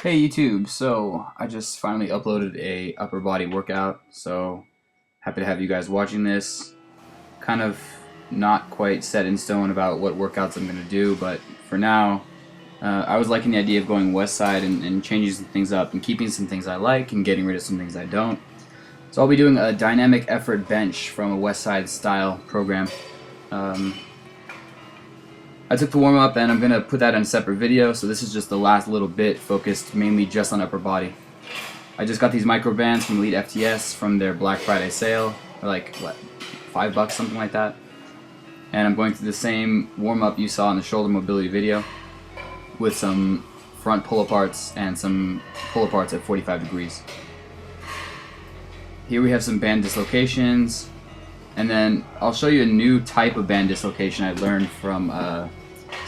Hey YouTube, so I just finally uploaded a upper body workout, so happy to have you guys watching this. Kind of not quite set in stone about what workouts I'm going to do, but for now, I was liking the idea of going west side and changing some things up and keeping some things I like and getting rid of some things I don't. So I'll be doing a dynamic effort bench from a west side style program. I took the warm-up and I'm going to put that in a separate video, so this is just the last little bit focused mainly just on upper body. I just got these micro bands from Elite FTS from their Black Friday sale. They're like, what, $5, something like that? And I'm going through the same warm-up you saw in the shoulder mobility video with some front pull-aparts and some pull-aparts at 45 degrees. Here we have some band dislocations. And then I'll show you a new type of band dislocation I learned from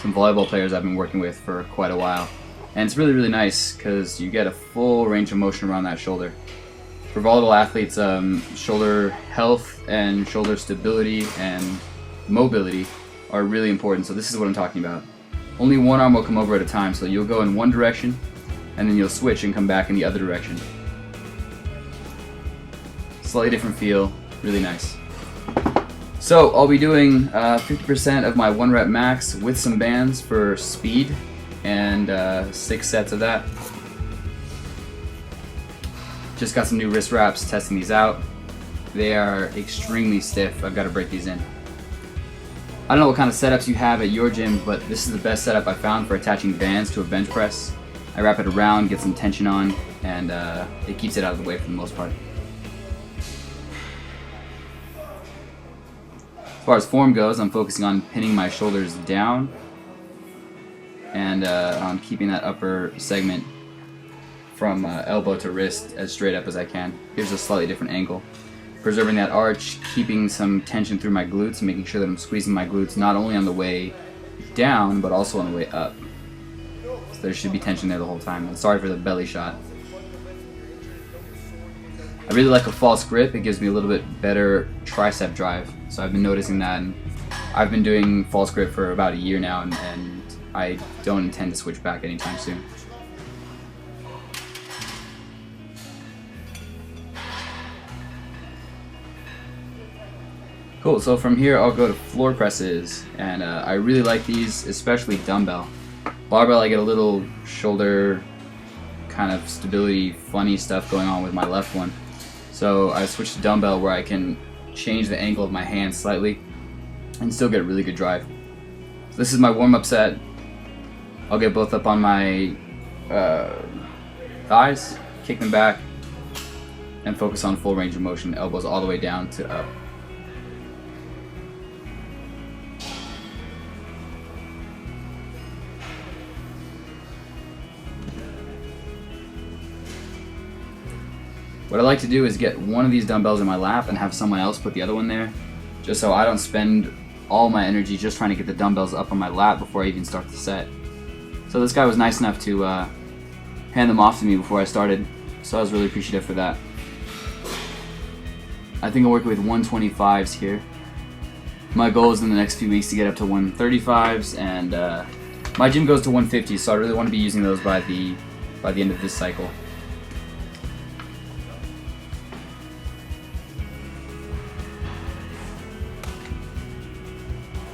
some volleyball players I've been working with for quite a while. And it's really, really nice because you get a full range of motion around that shoulder. For volleyball athletes, shoulder health and shoulder stability and mobility are really important. So this is what I'm talking about. Only one arm will come over at a time, so you'll go in one direction and then you'll switch and come back in the other direction. Slightly different feel, really nice. So I'll be doing 50% of my 1 rep max with some bands for speed and 6 sets of that. Just got some new wrist wraps, testing these out. They are extremely stiff. I've got to break these in. I don't know what kind of setups you have at your gym, but this is the best setup I found for attaching bands to a bench press. I wrap it around, get some tension on, and it keeps it out of the way for the most part. As far as form goes, I'm focusing on pinning my shoulders down and on keeping that upper segment from elbow to wrist as straight up as I can. Here's a slightly different angle. Preserving that arch, keeping some tension through my glutes, and making sure that I'm squeezing my glutes not only on the way down, but also on the way up. So there should be tension there the whole time. And sorry for the belly shot. I really like a false grip. It gives me a little bit better tricep drive. So I've been noticing that, and I've been doing false grip for about a year now, and I don't intend to switch back anytime soon. Cool, so from here I'll go to floor presses, and I really like these, especially dumbbell. Barbell, I get a little shoulder kind of stability, funny stuff going on with my left one. So I switched to dumbbell where I can change the angle of my hand slightly and still get a really good drive. So this is my warm-up set. I'll get both up on my thighs, kick them back, and focus on full range of motion, elbows all the way down to up. What I like to do is get one of these dumbbells in my lap and have someone else put the other one there, just so I don't spend all my energy just trying to get the dumbbells up on my lap before I even start the set. So this guy was nice enough to hand them off to me before I started, so I was really appreciative for that. I think I'm working with 125s here. My goal is in the next few weeks to get up to 135s, and my gym goes to 150s, so I really want to be using those by the end of this cycle.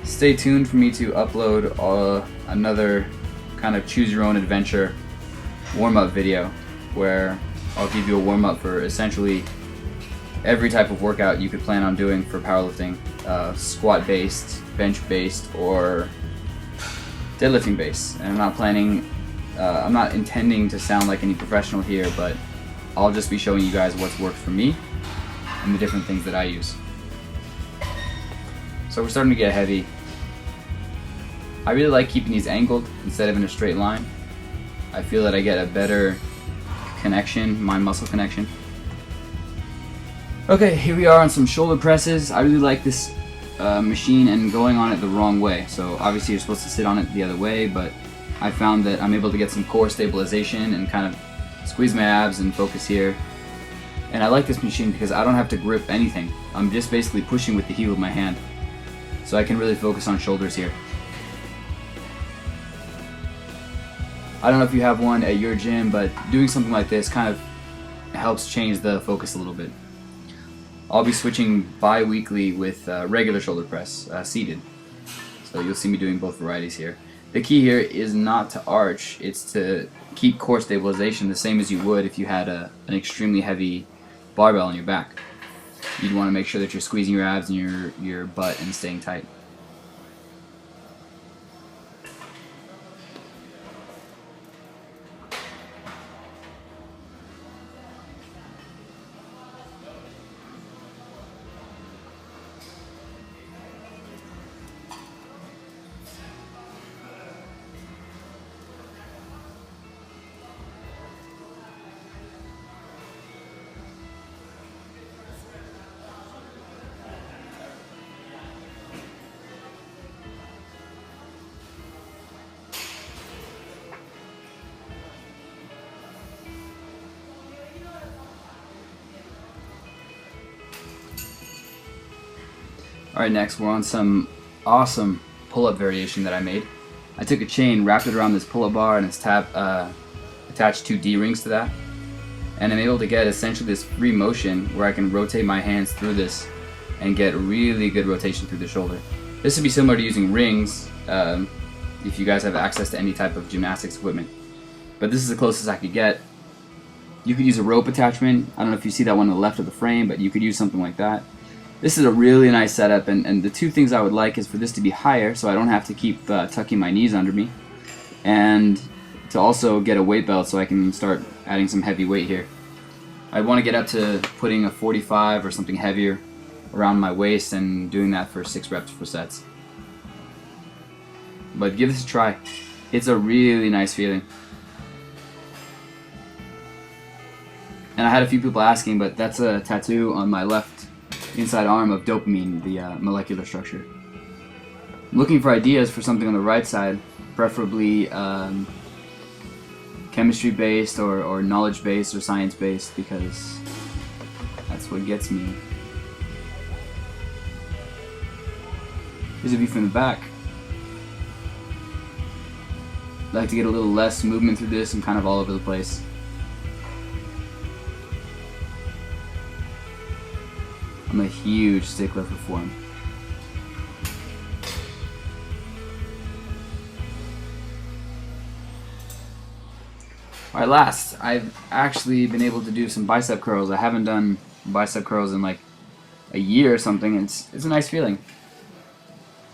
Stay tuned for me to upload another kind of choose your own adventure warm-up video where I'll give you a warm-up for essentially every type of workout you could plan on doing for powerlifting, squat-based, bench-based, or deadlifting-based. And I'm not intending to sound like any professional here, but I'll just be showing you guys what's worked for me and the different things that I use. So we're starting to get heavy. I really like keeping these angled instead of in a straight line. I feel that I get a better connection, mind-muscle connection. Okay, here we are on some shoulder presses. I really like this machine and going on it the wrong way. So obviously you're supposed to sit on it the other way, but I found that I'm able to get some core stabilization and kind of squeeze my abs and focus here. And I like this machine because I don't have to grip anything. I'm just basically pushing with the heel of my hand. So I can really focus on shoulders here. I don't know if you have one at your gym, but doing something like this kind of helps change the focus a little bit. I'll be switching bi-weekly with regular shoulder press, seated. So you'll see me doing both varieties here. The key here is not to arch, it's to keep core stabilization the same as you would if you had an extremely heavy barbell on your back. You'd want to make sure that you're squeezing your abs and your butt and staying tight. Alright, next we're on some awesome pull-up variation that I made. I took a chain, wrapped it around this pull-up bar, and it's attached 2 D-rings to that. And I'm able to get essentially this free motion where I can rotate my hands through this and get really good rotation through the shoulder. This would be similar to using rings if you guys have access to any type of gymnastics equipment. But this is the closest I could get. You could use a rope attachment. I don't know if you see that one on the left of the frame, but you could use something like that. This is a really nice setup, and the 2 things I would like is for this to be higher so I don't have to keep tucking my knees under me, and to also get a weight belt so I can start adding some heavy weight here. I want to get up to putting a 45 or something heavier around my waist and doing that for 6 reps per sets. But give this a try. It's a really nice feeling. And I had a few people asking, but that's a tattoo on my left inside arm of dopamine, the molecular structure. I'm looking for ideas for something on the right side, preferably chemistry-based or knowledge-based or science-based, because that's what gets me. Here's a view from the back. I like to get a little less movement through this and kind of all over the place. I'm a huge stickler for form. Alright, last, I've actually been able to do some bicep curls. I haven't done bicep curls in like a year or something. It's a nice feeling.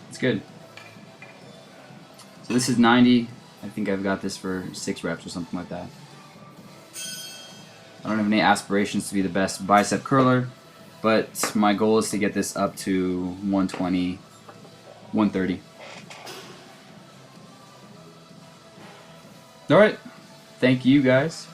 It's good. So this is 90. I think I've got this for 6 reps or something like that. I don't have any aspirations to be the best bicep curler, but my goal is to get this up to 120, 130. Alright, thank you guys